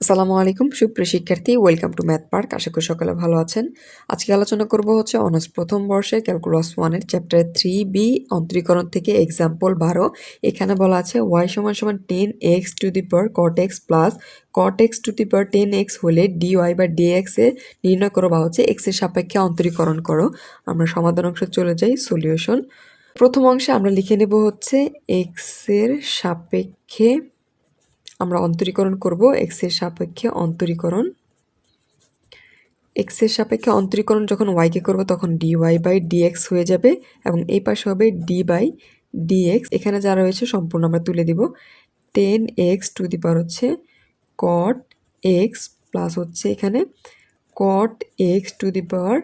আসসালামু আলাইকুম সুপ্রিয় শিক্ষার্থী, ওয়েলকাম টু ম্যাথ পার্ক। আশা করি সকলে ভালো আছেন। আজকে আলোচনা করব হচ্ছে অনার্স প্রথম বর্ষে ক্যালকুলাস 1-এর চ্যাপ্টার 3B অন্তরীকরণ থেকে এক্সাম্পল 12। এখানে বলা আছে y = 10x two the power cot x plus cot x two the power 10x হলে dy বা dx এ নির্ণয় করো বা হচ্ছে x এর সাপেক্ষে অন্তরীকরণ করো। আমরা সমাধান অংশে চলে যাই। সলিউশন প্রথম অংশে আমরা লিখে নেব হচ্ছে x এর সাপেক্ষে আমরা অন্তরীকরণ করব। x এর সাপেক্ষে অন্তরীকরণ যখন y কে করব তখন dy বাই dx হয়ে যাবে এবং এই পাশে হবে d বাই dx। এখানে যা রয়েছে সম্পূর্ণ আমরা তুলে দিব। 10x টু দি পাওয়ার হচ্ছে cot x প্লাস হচ্ছে এখানে cot x two the power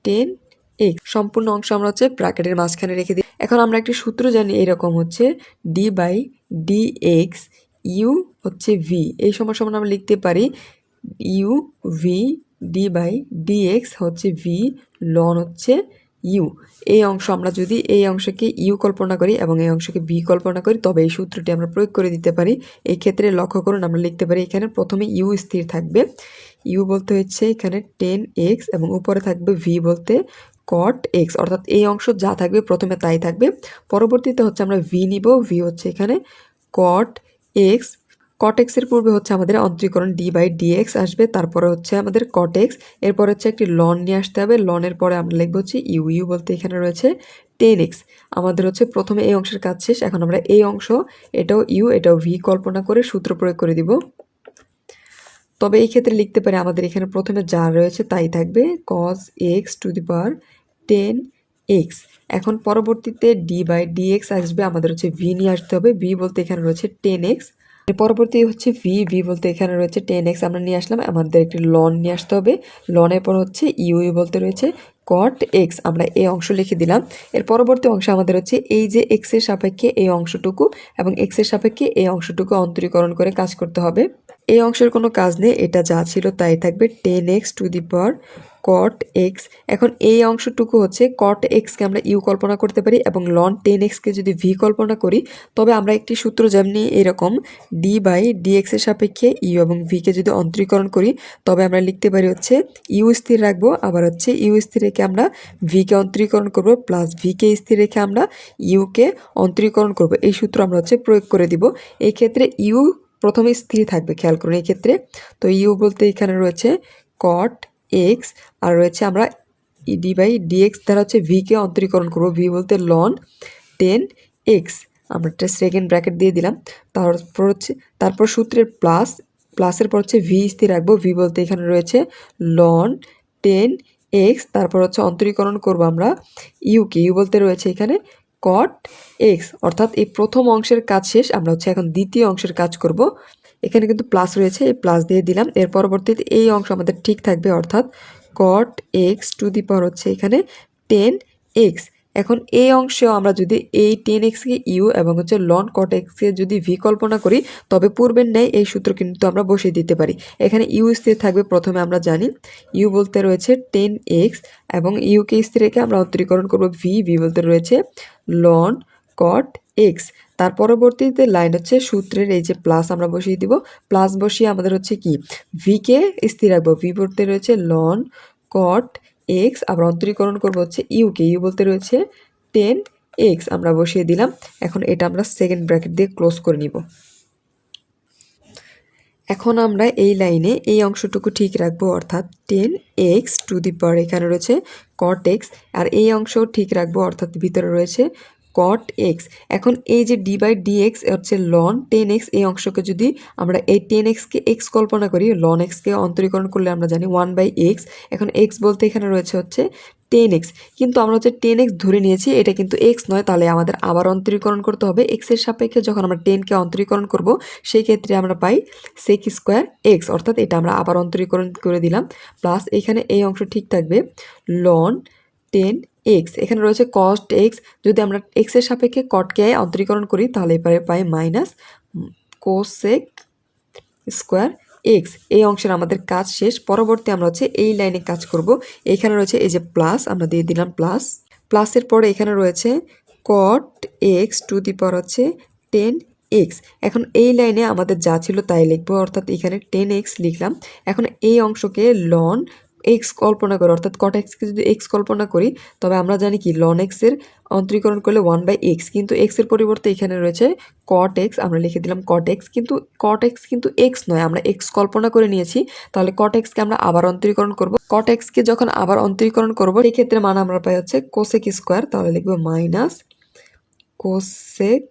10x। সম্পূর্ণ অংশ আমরা হচ্ছে ব্র্যাকেটের মাঝখানে রেখে দিই। এখন আমরা একটি সূত্র জানি, এরকম হচ্ছে d বাই dx u হচ্ছে v। এই সমান আমরা লিখতে পারি u v d by dx হচ্ছে v লন হচ্ছে u। এই অংশ আমরা যদি এই অংশকে u কল্পনা করি এবং এই অংশকে v কল্পনা করি তবে এই সূত্রটি আমরা প্রয়োগ করে দিতে পারি। এই ক্ষেত্রে লক্ষ্য করুন, আমরা লিখতে পারি এখানে প্রথমে u স্থির থাকবে, u বলতে হচ্ছে এখানে 10x এবং উপরে থাকবে v বলতে cot x, অর্থাৎ এই অংশ যা থাকবে প্রথমে তাই থাকবে। পরবর্তীতে হচ্ছে আমরা v নিব, v হচ্ছে এখানে cot x। cot x এর পূর্বে হচ্ছে আমাদের অন্তরীকরণ d বাই dx আসবে, তারপরে হচ্ছে আমাদের cot x, এরপর হচ্ছে একটি লন নিয়ে আসতে হবে। লনের পরে আমরা লিখব হচ্ছে u বলতে এখানে রয়েছে 10x। আমাদের হচ্ছে প্রথমে এই অংশের কাজ শেষ। এখন আমরা এই অংশ, এটাও u এটাও v কল্পনা করে সূত্র প্রয়োগ করে দিব। তবে এই ক্ষেত্রে লিখতে পারি আমাদের এখানে প্রথমে যা রয়েছে তাই থাকবে, cos x two the power 10x। এখন পরবর্তীতে d বাই dx আসবে, আমাদের হচ্ছে v নিয়ে আসতে হবে। v বলতে এখানে রয়েছে 10x, পরবর্তী হচ্ছে v বলতে এখানে রয়েছে 10x আমরা নিয়ে আসলাম। আমাদের একটি লন নিয়ে আসতে হবে। লনের পর হচ্ছে u বলতে রয়েছে cot x, আমরা এই অংশ লিখে দিলাম। এর পরবর্তী অংশ আমাদের হচ্ছে এই যে x এর সাপেক্ষে এই অংশটুকু এবং x এর সাপেক্ষে এই অংশটুকু অন্তরীকরণ করে কাজ করতে হবে। এই অংশের কোনো কাজ নেই, এটা যা ছিল তাই থাকবে, 10x two the power cot x। এখন এই অংশটুকু হচ্ছে cot x কে আমরা u কল্পনা করতে পারি এবং ln 10x কে যদি v কল্পনা করি তবে আমরা একটি সূত্র যেমনি এরকম d বাই dx এর সাপেক্ষে u এবং v কে যদি অন্তরীকরণ করি তবে আমরা লিখতে পারি হচ্ছে u স্থির রাখবো, আবার হচ্ছে u স্থির রেখে আমরা v কে অন্তরীকরণ করব, প্লাস v কে স্থির রেখে আমরা u কে অন্তরীকরণ করব। এই সূত্র আমরা হচ্ছে প্রয়োগ করে দিব। এই ক্ষেত্রে u প্রথমে স্থির থাকবে, খেয়াল করুন এই ক্ষেত্রে। তো u বলতে এখানে রয়েছে cot x আর রয়েছে আমরা d বাই dx দ্বারা হচ্ছে v কে অন্তরীকরণ করব, v বলতে ln 10x। আমরা একটা সেকেন্ড ব্র্যাকেট দিয়ে দিলাম। তারপর সূত্রের প্লাসের পর হচ্ছে v স্থির রাখবো, v বলতে এখানে রয়েছে ln 10x। তারপর হচ্ছে অন্তরীকরণ করব আমরা u কে, u বলতে রয়েছে এখানে cot x। অর্থাৎ এই প্রথম অংশের কাজ শেষ, আমরা হচ্ছে এখন দ্বিতীয় অংশের কাজ করব। এখানে কিন্তু প্লাস রয়েছে, এই প্লাস দিয়ে দিলাম। এর পরবর্তীতে এই অংশ আমাদের ঠিক থাকবে, অর্থাৎ cot x two the power হচ্ছে এখানে 10x। এখন এই অংশেও আমরা যদি এই 10x কে u এবং হচ্ছে ln cot x কে যদি v কল্পনা করি তবে পূর্বের ন্যায় এই সূত্র কিন্তু আমরা বসিয়ে দিতে পারি। এখানে u স্থির থাকবে, প্রথমে আমরা জানি u বলতে রয়েছে 10x এবং u কে স্থির রেখে আমরা অন্তরীকরণ করব v বলতে রয়েছে ln cot x। তার পরবর্তীতে লাইন হচ্ছে সূত্রের এই যে প্লাস আমরা বসিয়ে দিব, প্লাস বসিয়ে আমাদের হচ্ছে কি v কে স্থির রাখবো, v বলতে রয়েছে ln cot x, আবার অন্তরীকরণ করব হচ্ছে u কে, u বলতে রয়েছে 10x আমরা বসিয়ে দিলাম। এখন এটা আমরা সেকেন্ড ব্র্যাকেট দিয়ে ক্লোজ করে নিব। এখন আমরা এই লাইনে এই অংশটুকু ঠিক রাখবো, অর্থাৎ 10x টু দি পাওয়ার এখানে রয়েছে cot x, আর এই অংশও ঠিক রাখবো, অর্থাৎ ভিতরে রয়েছে cot x। এখন এই যে d বাই dx হচ্ছে ln 10x, এই অংশকে যদি আমরা এই 10x কে x কল্পনা করি, ln x কে অন্তরীকরণ করলে আমরা জানি 1/x। এখন x বলতে এখানে রয়েছে হচ্ছে 10x, কিন্তু আমরা হচ্ছে 10x ধরে নিয়েছি, এটা কিন্তু x নয়, তাহলে আমাদের আবার অন্তরীকরণ করতে হবে। x এর সাপেক্ষে যখন আমরা 10 কে অন্তরীকরণ করব সেই ক্ষেত্রে আমরা পাই sec স্কয়ার x, অর্থাৎ এটা আমরা আবার অন্তরীকরণ করে দিলাম। প্লাস এখানে এই অংশ ঠিক থাকবে ln 10x, এখানে রয়েছে cos x, যদি আমরা x এর সাপেক্ষে cot কে অন্তরীকরণ করি তাহলে এবারে পাই মাইনাস cosec স্কয়ার x। এই অংশের আমাদের কাজ শেষ। পরবর্তী আমরা হচ্ছে এই লাইনে কাজ করব। এখানে রয়েছে এই যে প্লাস, আমরা দিয়ে দিলাম প্লাস, প্লাসের পরে এখানে রয়েছে cot x two the power হচ্ছে 10 এক্স। এখন এই লাইনে আমাদের যা ছিল তাই লিখবো, অর্থাৎ এখানে 10x লিখলাম। এখন এই অংশকে লন এক্স কল্পনা করো, অর্থাৎ কট এক্সকে যদি এক্স কল্পনা করি, তবে আমরা জানি কি লন এক্সের অন্তরীকরণ করলে 1/x, কিন্তু এক্সের পরিবর্তে এখানে রয়েছে কট এক্স, আমরা লিখে দিলাম কট এক্স। কিন্তু কট এক্স কিন্তু এক্স নয়, আমরা এক্স কল্পনা করে নিয়েছি। তাহলে কট এক্সকে আমরা আবার অন্তরীকরণ করব। কট এক্সকে যখন আবার অন্তরীকরণ করব, এই ক্ষেত্রে মান আমরা পাই হচ্ছে কোসেক স্কোয়ার। তাহলে লিখবো minus cosec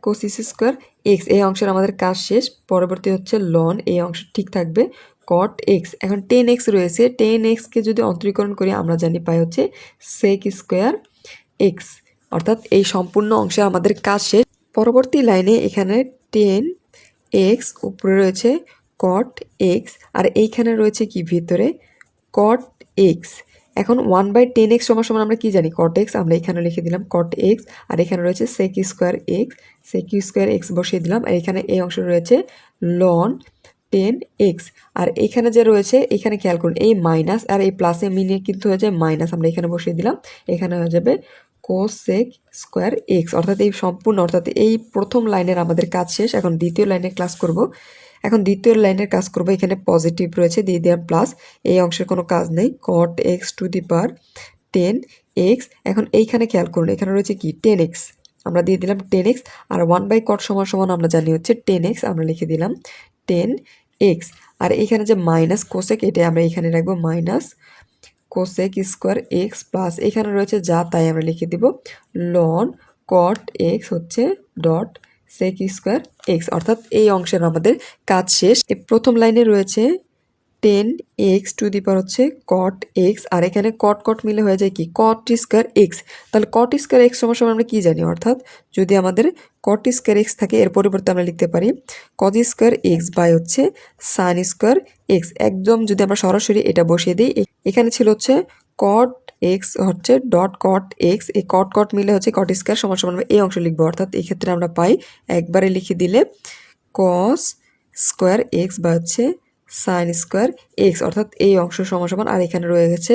Cauchy's square x. এই অংশের আমাদের কাজ শেষ। পরবর্তী হচ্ছে লন, এই অংশ ঠিক থাকবে কট এক্স। এখন 10x রয়েছে, 10xকে যদি অন্তরীকরণ করি আমরা জানি পাই হচ্ছে সেক স্কোয়ার এক্স। অর্থাৎ এই সম্পূর্ণ অংশে আমাদের কাজ শেষ। পরবর্তী লাইনে এখানে 10x উপরে রয়েছে কট এক্স, আর এইখানে রয়েছে কি ভিতরে কট এক্স। এখন 1/10x সমান আমরা কি জানি কট এক্স, আমরা এখানে লিখে দিলাম কট এক্স। আর এখানে রয়েছে sec square x, sec square x বসিয়ে দিলাম। আর এখানে এই অংশ রয়েছে লন 10x। আর এখানে যে রয়েছে এখানে খেয়াল করুন এই মাইনাস আর এই প্লাসে মিলিয়ে কিন্তু হয়ে যায় মাইনাস, আমরা এখানে বসিয়ে দিলাম। এখানে হয়ে যাবে কোসেক স্কোয়ার এক্স। অর্থাৎ এই সম্পূর্ণ, অর্থাৎ এই প্রথম লাইনের আমাদের কাজ শেষ। এখন দ্বিতীয় লাইনের ক্লাস করব। এখন দ্বিতীয় লাইনের কাজ করব, এখানে পজিটিভ রয়েছে দিয়ে দিলাম প্লাস, এই অংশের কোনো কাজ নেই, cot x to the power 10x। এখন এইখানে খেয়াল করুন এখানে রয়েছে কি 10x, আমরা দিয়ে দিলাম 10x। আর 1/cot সমান আমরা জানি হচ্ছে 10x, আমরা লিখে দিলাম 10x। আর এইখানে যে মাইনাস কোসেক, এটা আমরা এখানে রাখবো minus cosec square x plus এখানে রয়েছে যা তাই আমরা লিখে দিব লন কট এক্স হচ্ছে ডট সেক স্কোয়ার এক্স। অর্থাৎ এই অংশের আমাদের কাজ শেষ। এই প্রথম লাইনে রয়েছে 10x টু দি পাওয়ার হচ্ছে কট এক্স, আর এখানে কট মিলে হয়ে যায় কি কট স্কোয়ার এক্স। তাহলে কট স্কোয়ার এক্স সমান আমরা কি জানি, অর্থাৎ যদি আমাদের কট স্কোয়ার এক্স থাকে এর পরিবর্তে আমরা লিখতে পারি কজ স্কোয়ার এক্স বাই হচ্ছে সাইন স্কোয়ার এক্স। একদম যদি আমরা সরাসরি এটা বসিয়ে দিই, এখানে ছিল হচ্ছে কট এক্স হচ্ছে ডট কট এক্স, এই কট মিলে হচ্ছে কট স্কোয়ার সমান আমরা এই অংশ লিখবো। অর্থাৎ এই ক্ষেত্রে আমরা পাই একবারে লিখে দিলে কস স্কোয়ার এক্স বা হচ্ছে সাইন স্কোয়ার এক্স। অর্থাৎ এই অংশ সমান আর এখানে রয়ে গেছে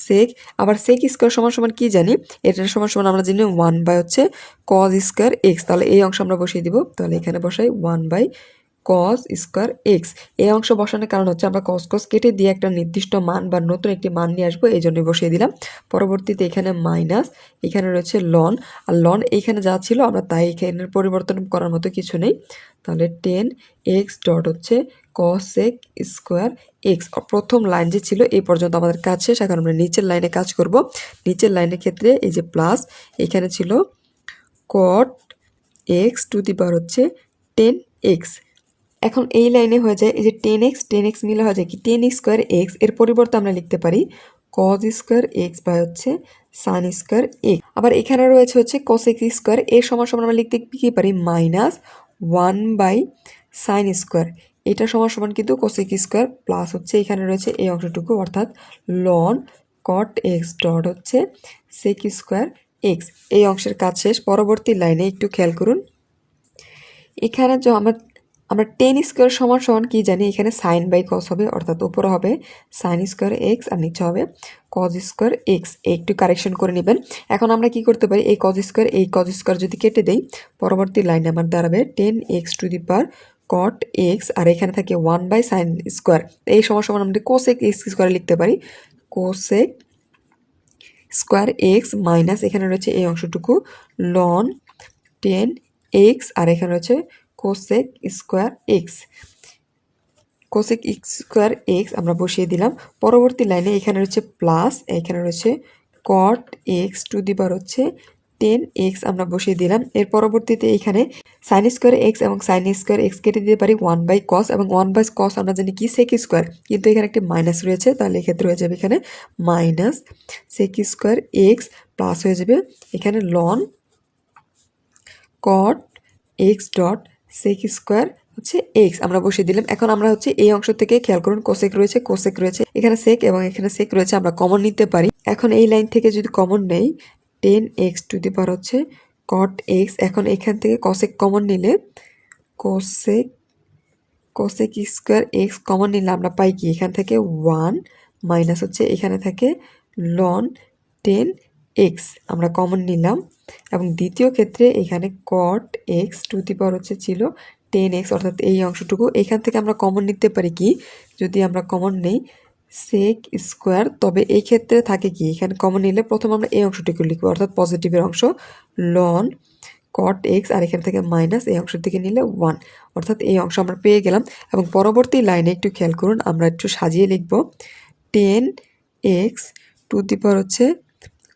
সেক। আবার সেক স্কোয়ার সমান কি জানি, এটার সমান আমরা জানি 1/, হচ্ছে কজ স্কোয়ার এক্স। তাহলে এই অংশ আমরা বসিয়ে দিব। তাহলে এখানে বসাই 1/, কজ স্কোয়ার এক্স। এই অংশ বসানোর কারণ হচ্ছে আমরা কস কেটে দিয়ে একটা নির্দিষ্ট মান বা নতুন একটি মান নিয়ে আসবো, এই জন্যই বসিয়ে দিলাম। পরবর্তীতে এখানে মাইনাস, এখানে রয়েছে লন, আর লন এইখানে যা ছিল আমরা তাই এখানে পরিবর্তন করার মতো কিছু নেই। তাহলে 10x ডট হচ্ছে কসেক স্কোয়ার এক্স। প্রথম লাইন যে ছিল এই পর্যন্ত আমাদের কাজ শেষ। এখন আমরা নিচের লাইনে কাজ করব। নিচের লাইনের ক্ষেত্রে এই যে প্লাস, এখানে ছিল cot x to the power হচ্ছে 10x। এখন এই লাইনে হয়ে যায় এই যে 10x মিলে হয়ে যায় কি 10 স্কোয়ার এক্স। এর পরিবর্তে আমরা লিখতে পারি কজ স্কোয়ার এক্স বাই হচ্ছে সাইন স্কোয়ার এক্স। আবার এখানে রয়েছে হচ্ছে কোসেক স্কোয়ার, এর সমান আমরা লিখতে কি পারি মাইনাস 1/, সাইন স্কোয়ার। এটা সমান কিন্তু কোসেক স্কোয়ার প্লাস হচ্ছে এখানে রয়েছে এই অংশটুকু, অর্থাৎ লন কট এক্স ডট হচ্ছে সেক স্কোয়ার এক্স। এই অংশের কাজ শেষ। পরবর্তী লাইনে একটু খেয়াল করুন, এখানে যে আমরা 10 স্কোয়ার সমান কি জানি, এখানে সাইন বাই কস হবে, অর্থাৎ উপরে হবে সাইন স্কোয়ার এক্স আর নিচে হবে কজ স্কোয়ার এক্স। একটু কারেকশন করে নেবেন। এখন আমরা কি করতে পারি, এই কজ স্কোয়ার যদি কেটে দেই, পরবর্তী লাইনে আমার দাঁড়াবে 10x two the power cot x, আর এখানে থাকে 1/, সাইন স্কোয়ার। এই সমান আমরা কোসেক এক্স স্কোয়ার লিখতে পারি কোসেক স্কোয়ার এক্স মাইনাস এখানে রয়েছে এই অংশটুকু লন 10x, আর এখানে রয়েছে cosec square x. Cosec square x আমরা বসিয়ে দিলাম। পরবর্তী লাইনে এখানে রয়েছে প্লাস, এখানে রয়েছে cot x to the power হচ্ছে 10x আমরা বসিয়ে দিলাম। এর পরবর্তীতে এখানে সাইন স্কোয়ার এক্স এবং সাইন স্কোয়ার এক্স কেটে দিতে পারি 1/, কস, এবং 1/, কস আমরা জানি কি সেক স্কোয়ার, কিন্তু এখানে একটি মাইনাস রয়েছে, তাহলে এক্ষেত্রে হয়ে যাবে এখানে minus sec square x plus হয়ে যাবে এখানে লন cot x dot sec square হচ্ছে এক্স আমরা বসিয়ে দিলাম। এখন আমরা হচ্ছে এই অংশ থেকে খেয়াল করুন কোসেক রয়েছে এখানে সেক এবং এখানে সেক রয়েছে, আমরা কমন নিতে পারি। এখন এই লাইন থেকে যদি কমন নেই 10x টু দি পাওয়ার হচ্ছে কট এক্স। এখন এখান থেকে কসেক কমন নিলে কোসেক স্কোয়ার এক্স কমন নিলে আমরা পাই কি এখান থেকে 1 মাইনাস হচ্ছে এখানে থাকে লন 10 এক্স আমরা কমন নিলাম এবং দ্বিতীয় ক্ষেত্রে এখানে cot x to the power হচ্ছে ছিল 10x, অর্থাৎ এই অংশটুকু। এখান থেকে আমরা কমন নিতে পারি কি, যদি আমরা কমন নেই সেক স্কোয়ার, তবে এই ক্ষেত্রে থাকে কি, এখানে কমন নিলে প্রথম আমরা এই অংশটুকু লিখবো অর্থাৎ পজিটিভের অংশ লন কট এক্স, আর এখান থেকে মাইনাস এই অংশ থেকে নিলে 1, অর্থাৎ এই অংশ আমরা পেয়ে গেলাম। এবং পরবর্তী লাইনে একটু খেয়াল করুন, আমরা একটু সাজিয়ে লিখব 10x টু দি পাওয়ার হচ্ছে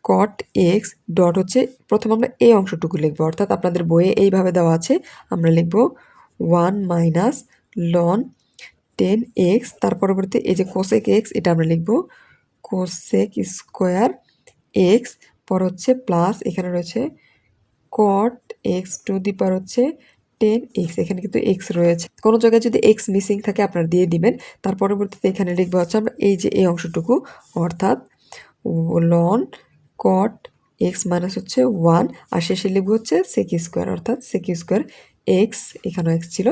কট এক্স ডট হচ্ছে প্রথম আমরা এই অংশটুকু লিখবো, অর্থাৎ আপনাদের বইয়ে এইভাবে দেওয়া আছে, আমরা লিখব 1 মাইনাস লন 10x, তার পরবর্তী এই যে কোসেক এক্স এটা আমরা লিখব কোসেক স্কোয়ার এক্স, পর হচ্ছে প্লাস এখানে রয়েছে cot x to the power হচ্ছে 10x, এখানে কিন্তু এক্স রয়েছে, কোনো জায়গায় যদি এক্স মিসিং থাকে আপনারা দিয়ে দিবেন। তার পরবর্তীতে এখানে লিখবো হচ্ছে আমরা এই যে এই অংশটুকু, অর্থাৎ লন কট এক্স মাইনাস হচ্ছে 1, আর শেষে লিখবো হচ্ছে সেক স্কোয়ার, অর্থাৎ সেক স্কোয়ার এক্স, এখানেও এক্স ছিল।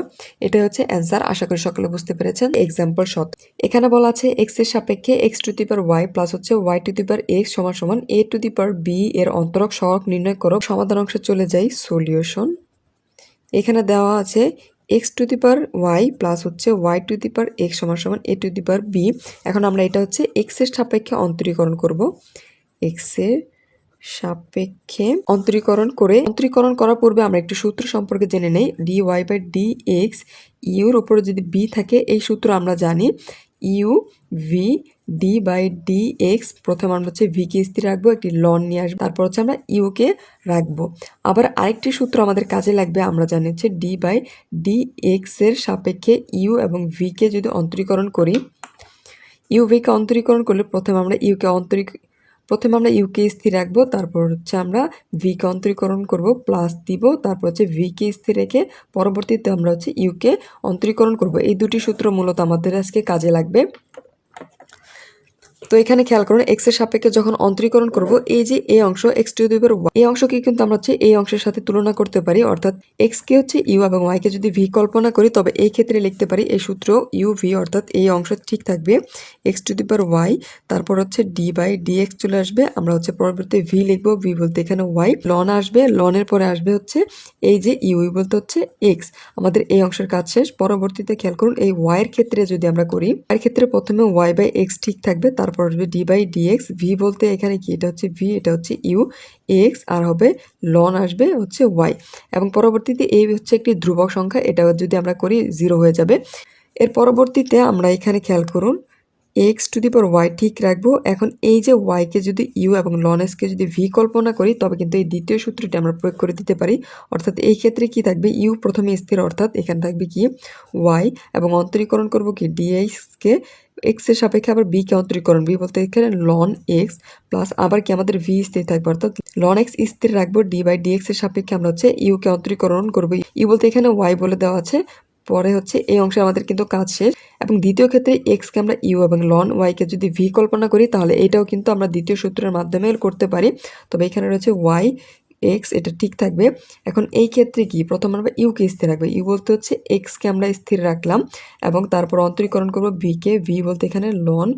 এটা হচ্ছে অ্যান্সার, আশা করি সকলে বুঝতে পেরেছেন। এক্সাম্পল শত এখানে বলা আছে এক্স এর সাপেক্ষে x to the power y plus হচ্ছে y to the power x সমান সমান এ টু দি পাওয়ার বি এর অন্তরক সহগ নির্ণয় করো। সমাধান অংশে চলে যাই, সলিউশন। এখানে দেওয়া আছে x to the power y plus হচ্ছে y to the power x সমান সমান এ টু দি পাওয়ার বি। এখন আমরা এটা হচ্ছে এক্স এর সাপেক্ষে অন্তরীকরণ করব, এক্স এর সাপেক্ষে অন্তরীকরণ করার পূর্বে আমরা একটু সূত্র সম্পর্কে জেনে নেই। D y by d x ইউর উপরে যদি বি থাকে, এই সূত্র আমরা জানি u v d by d x, প্রথমে আমরা হচ্ছে ভিকে স্থির রাখবো, একটি লন নিয়ে আসবো, তারপর হচ্ছে আমরা ইউকে রাখবো। আবার আরেকটি সূত্র আমাদের কাজে লাগবে, আমরা জানি হচ্ছে ডি বাই ডি এক্স এর সাপেক্ষে ইউ এবং ভিকে যদি অন্তরীকরণ করি, ইউ ভিকে অন্তরীকরণ করলে প্রথমে আমরা ইউকে স্থির রাখবো, তারপর হচ্ছে আমরা ভিকে অন্তরীকরণ করব, প্লাস দিব, তারপর হচ্ছে ভিকে স্থির রেখে পরবর্তীতে আমরা হচ্ছে ইউকে অন্তরীকরণ করব। এই দুটি সূত্র মূলত আমাদের আজকে কাজে লাগবে। তো এখানে খেয়াল করুন, এক্স এর সাপেক্ষে যখন অন্তরীকরণ করব, এই যে এই অংশ x to the power y, এই অংশকে কিন্তু আমরা হচ্ছে এই অংশের সাথে তুলনা করতে পারি, অর্থাৎ এক্স কে হচ্ছে ইউ এবং ওয়াই কে যদি ভি কল্পনা করি, তবে এই ক্ষেত্রে লিখতে পারি এই সূত্র ইউ ভি, অর্থাৎ এই অংশ ঠিক থাকবে x to the power y, তারপর হচ্ছে ডি বাই ডি এক্স চলে আসবে, আমরা হচ্ছে পরবর্তী ভি লিখবো, ভি বলতে এখানে ওয়াই, লন আসবে, লনের পরে আসবে হচ্ছে এই যে ইউ বলতে হচ্ছে এক্স। আমাদের এই অংশের কাজ শেষ। পরবর্তীতে খেয়াল করুন, এই ওয়াই এর ক্ষেত্রে যদি আমরা করি, এর ক্ষেত্রে প্রথমে ওয়াই বাই এক্স ঠিক থাকবে, তারপর আসবে d by d x, v বলতে এখানে কি, এটা হচ্ছে ভি, এটা হচ্ছে ইউ এক্স, আর হবে লন আসবে হচ্ছে ওয়াই, এবং পরবর্তীতে এই হচ্ছে একটি ধ্রুবক সংখ্যা, এটা যদি আমরা করি 0 হয়ে যাবে। এর পরবর্তীতে আমরা এখানে খেয়াল করুন x to the power y ঠিক রাখবো। এখন এই যে ওয়াইকে যদি ইউ এবং লন এসকে যদি ভি কল্পনা করি, তবে কিন্তু এই দ্বিতীয় সূত্রটি আমরা প্রয়োগ করে দিতে পারি, অর্থাৎ এই ক্ষেত্রে কি থাকবে, ইউ প্রথমে স্থির, অর্থাৎ এখানে থাকবে কি ওয়াই, এবং অন্তরীকরণ করব কি ডিএক্সকে, এক্স এর সাপেক্ষে আবার বি কে অন্তরীকরণ, বি বলতে এখানে লন এক্স, প্লাস আবার কি আমাদের ভি স্থির থাকবে, অর্থাৎ লন এক্স স্থির রাখবো, ডি বাই ডি এক্স এর সাপেক্ষে আমরা হচ্ছে ইউ কে অন্তরীকরণ করবো, ইউ বলতে এখানে ওয়াই বলে দেওয়া আছে। পরে হচ্ছে এই অংশে আমাদের কিন্তু কাজ শেষ, এবং দ্বিতীয় ক্ষেত্রে এক্সকে আমরা ইউ এবং লন ওয়াইকে যদি ভি কল্পনা করি, তাহলে এটাও কিন্তু আমরা দ্বিতীয় সূত্রের মাধ্যমে করতে পারি। তবে এখানে রয়েছে ওয়াই এক্স, এটা ঠিক থাকবে। এখন এই ক্ষেত্রে কি, প্রথম আমরা ইউকে স্থির রাখবো, ইউ বলতে হচ্ছে এক্সকে আমরা স্থির রাখলাম, এবং তারপর অন্তরীকরণ করবো ভিকে, ভি বলতে এখানে লন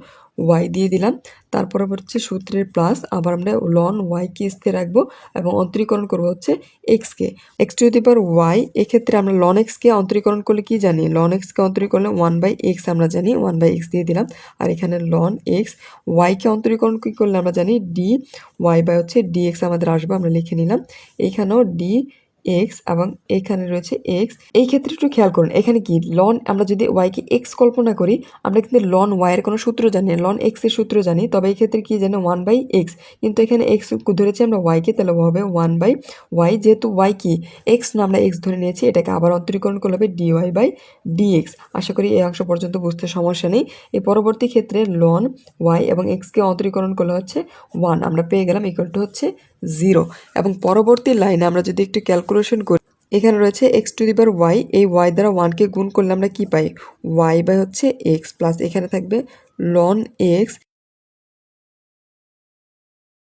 ওয়াই দিয়ে দিলাম, তারপর হচ্ছে সূত্রের প্লাস, আবার আমরা লন ওয়াইকে স্থির রাখবো এবং অন্তরীকরণ করবো হচ্ছে এক্সকে, x to the power y. এক্ষেত্রে আমরা লন এক্সকে অন্তরীকরণ করলে কি জানি, লন এক্সকে অন্তরীকরণ করলে 1/x আমরা জানি, 1/x দিয়ে দিলাম, আর এখানে লন এক্স, ওয়াইকে অন্তরীকরণ কি করলে আমরা জানি ডি ওয়াই বাই হচ্ছে ডি এক্স আমাদের আসবে, আমরা লিখে নিলাম, এইখানেও ডি এক্স এবং এখানে রয়েছে এক্স। এই ক্ষেত্রে একটু খেয়াল করুন, এখানে কি লন, আমরা যদি ওয়াইকে এক্স কল্পনা করি, আমরা কিন্তু লন ওয়াই এর কোনো সূত্র জানি না, লন এক্স এর সূত্র জানি, তবে এই ক্ষেত্রে কি জানি 1/x, কিন্তু এখানে এক্স ধরেছি আমরা ওয়াইকে, তাহলে হবে 1/y, যেহেতু ওয়াই কি এক্স না, আমরা এক্স ধরে নিয়েছি, এটাকে আবার অন্তরীকরণ করলে হবে ডিওয়াই বাই ডিএক্স। আশা করি এই অংশ পর্যন্ত বুঝতে সমস্যা নেই। এই পরবর্তী ক্ষেত্রে লন ওয়াই এবং এক্সকে অন্তরীকরণ করলে হচ্ছে 1, আমরা পেয়ে গেলাম ইকুয়াল টু হচ্ছে 0। এবং পরবর্তী লাইনে আমরা যদি একটু ক্যালকুলেশন করি, এখানে রয়েছে x to the power y, এই ওয়াই দ্বারা 1কে গুণ করলে আমরা কি পাই, ওয়াই বাই হচ্ছে এক্স, প্লাস এখানে থাকবে লন x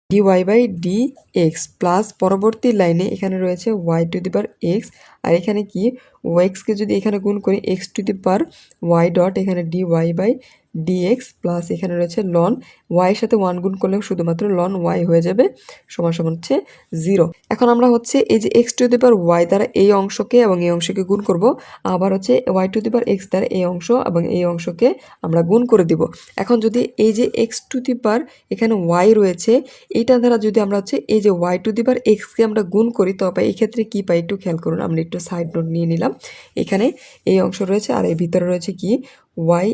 d y by d x, plus পরবর্তী লাইনে এখানে রয়েছে y to the power x, আর এখানে কি ওয়াইক্সকে যদি এখানে গুণ করি x to the power y dot এখানে d y by d x plus এখানে রয়েছে লন ওয়াইয়ের সাথে 1 গুণ করলেও শুধুমাত্র লন ওয়াই হয়ে যাবে সমান সমান হচ্ছে 0। এখন আমরা হচ্ছে এই যে x to the power y দ্বারা এই অংশকে এবং এই অংশকে গুণ করব, আবার হচ্ছে y to the power x দ্বারা এই অংশ এবং এই অংশকে আমরা গুণ করে দিব। এখন যদি এই যে এক্স টু দি পাওয়ার এখানে ওয়াই রয়েছে এইটা দ্বারা যদি আমরা হচ্ছে এই যে ওয়াই টু দি পাওয়ার এক্সকে আমরা গুণ করি তবে এই ক্ষেত্রে কী পাই একটু খেয়াল করুন। আমরা একটু সাইড নোট নিয়ে নিলাম। এখানে এই অংশ রয়েছে আর এই ভিতরে রয়েছে কি ওয়াই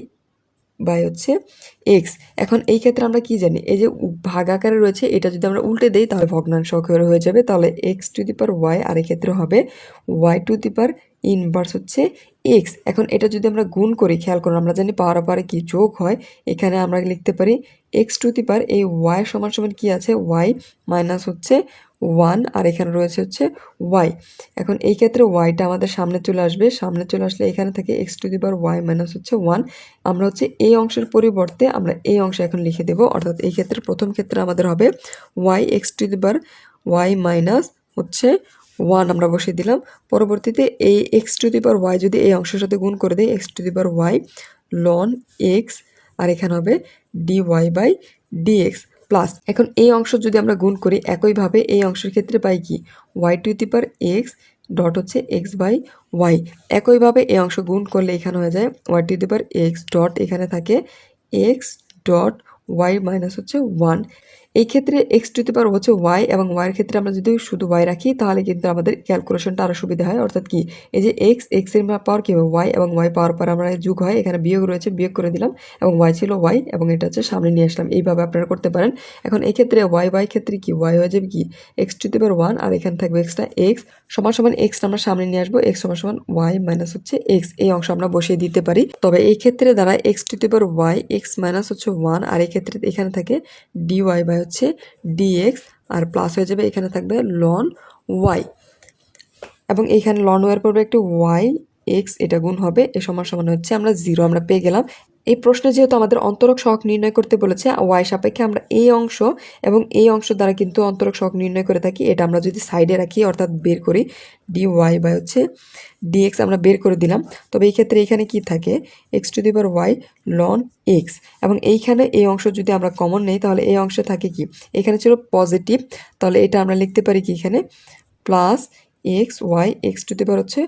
বাই হচ্ছে এক্স। এখন এই ক্ষেত্রে আমরা কি জানি এই যে ভাগ আকারে রয়েছে এটা যদি আমরা উল্টে দেই তাহলে ভগ্নাংশ আকারে হয়ে যাবে। তাহলে x to the power y আর এই ক্ষেত্রে হবে y to the power inverse হচ্ছে এক্স। এখন এটা যদি আমরা গুণ করি খেয়াল করুন আমরা জানি পাওয়ার পারে কি যোগ হয়, এখানে আমরা লিখতে পারি এক্স টু দি পাওয়ার এই ওয়াই সমান সমান কি আছে ওয়াই মাইনাস হচ্ছে 1 আর এখানে রয়েছে হচ্ছে ওয়াই। এখন এই ক্ষেত্রে ওয়াইটা আমাদের সামনে চলে আসবে, সামনে চলে আসলে এখানে থেকে x to the power y minus হচ্ছে 1। আমরা হচ্ছে এই অংশের পরিবর্তে আমরা এই অংশ এখন লিখে দেব, অর্থাৎ এই ক্ষেত্রে প্রথম ক্ষেত্রে আমাদের হবে y x to the power y minus হচ্ছে 1 আমরা বসিয়ে দিলাম। পরবর্তীতে এই x to the power y যদি এই অংশের সাথে গুণ করে দেয় x to the power y লন এক্স আর এখানে হবে d y by d x plus. এখন এই অংশ যদি আমরা গুণ করি একইভাবে এই অংশের ক্ষেত্রে পাই কি y to the power x dot হচ্ছে এক্স বাই ওয়াই। একইভাবে এই অংশ গুণ করলে এখানে হয়ে যায় y to the power x dot এখানে থাকে এক্স ডট ওয়াই মাইনাস হচ্ছে 1। এই ক্ষেত্রে এক্স টু দি পাওয়ার হচ্ছে ওয়াই এবং ওয়াইয়ের ক্ষেত্রে আমরা যদি শুধু ওয়াই রাখি তাহলে কিন্তু আমাদের ক্যালকুলেশনটা আরও সুবিধা হয়। অর্থাৎ কি এই যে এক্সের পাওয়ার কী হবে ওয়াই এবং ওয়াই পাওয়ার পর আমরা যোগ হয়, এখানে বিয়োগ রয়েছে বিয়োগ করে দিলাম এবং ওয়াই ছিল ওয়াই এবং এটা হচ্ছে সামনে নিয়ে আসলাম। এইভাবে আপনারা করতে পারেন। এখন এই ক্ষেত্রে ওয়াই ক্ষেত্রে কি ওয়াই হয়ে যাবে কি এক্স টু দি পাওয়ার 1 আর এখানে থাকবে এক্সটা এক্স সমান সমান এক্সটা আমরা সামনে নিয়ে আসবো এক্স সমান সমান ওয়াই মাইনাস হচ্ছে এক্স। এই অংশ আমরা বসিয়ে দিতে পারি। তবে এই ক্ষেত্রে দ্বারা x to the power y x minus হচ্ছে 1 আর এই ক্ষেত্রে এখানে থাকে ডি ওয়াই বাই হচ্ছে ডিএক্স আর প্লাস হয়ে যাবে এখানে থাকবে লন ওয়াই এবং এইখানে লন ওয়াইয়ের পরে একটু ওয়াই এক্স এটা গুণ হবে এ সমান সমান হচ্ছে আমরা 0 আমরা পেয়ে গেলাম। এই প্রশ্নে যেহেতু আমাদের অন্তরক সহগ নির্ণয় করতে বলেছে ওয়াই সাপেক্ষে আমরা এই অংশ এবং এই অংশ দ্বারা কিন্তু অন্তরক সহগ নির্ণয় করে থাকি। এটা আমরা যদি সাইডে রাখি অর্থাৎ বের করি ডি ওয়াই বাই হচ্ছে ডিএক্স আমরা বের করে দিলাম। তবে এই ক্ষেত্রে এখানে কি থাকে x to the power y লন এক্স এবং এইখানে এই অংশ যদি আমরা কমন নেই তাহলে এই অংশে থাকে কি এখানে ছিল পজিটিভ, তাহলে এটা আমরা লিখতে পারি কি এখানে plus x y x to the power হচ্ছে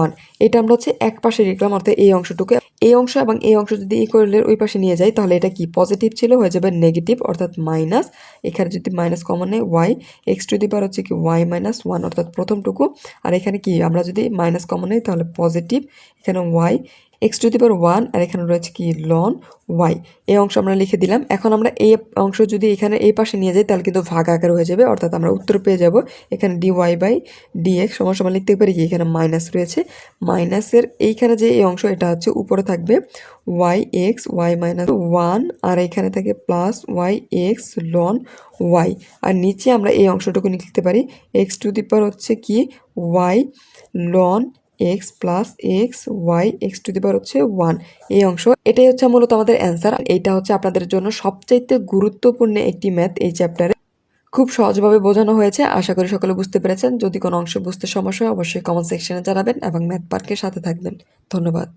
1। এটা আমরা হচ্ছে এক পাশে লিখলাম অর্থাৎ এই অংশটুকু এই অংশ এবং এই অংশ যদি ইকুয়ালের ওই পাশে নিয়ে যাই তাহলে এটা কি পজিটিভ ছিল হয়ে যাবে নেগেটিভ অর্থাৎ মাইনাস। এখানে যদি মাইনাস কমন নেই Y x to the power হচ্ছে কি ওয়াই মাইনাস 1 অর্থাৎ প্রথমটুকু আর এখানে কি আমরা যদি মাইনাস কমন নেই তাহলে পজিটিভ এখানে ওয়াই এক্স টু দি পাওয়ার 1 আর এখানে রয়েছে কি লন ওয়াই। এই অংশ আমরা লিখে দিলাম। এখন আমরা এই অংশ যদি এখানে এই পাশে নিয়ে যাই তাহলে কিন্তু ভাগ আকার হয়ে যাবে অর্থাৎ আমরা উত্তর পেয়ে যাব এখানে ডি ওয়াই বাই ডিএক্স সমান সমান লিখতে পারি কি এখানে মাইনাস রয়েছে মাইনাসের এইখানে যে এই অংশ এটা হচ্ছে উপরে থাকবে ওয়াই এক্স ওয়াই মাইনাস 1 আর এখানে থাকে প্লাস ওয়াই এক্স লন ওয়াই আর নিচে আমরা এই অংশটুকু লিখতে পারি এক্স টু দি পাওয়ার হচ্ছে কি ওয়াই লন x plus x y x to the power হচ্ছে 1। এই অংশ এটাই হচ্ছে মূলত আমাদের অ্যান্সার। এইটা হচ্ছে আপনাদের জন্য সবচাইতে গুরুত্বপূর্ণ একটি ম্যাথ এই চ্যাপ্টারে। খুব সহজভাবে বোঝানো হয়েছে, আশা করি সকলে বুঝতে পেরেছেন। যদি কোনো অংশ বুঝতে সমস্যা হয় অবশ্যই কমেন্ট সেকশনে জানাবেন এবং ম্যাথ পার্কের সাথে থাকবেন। ধন্যবাদ।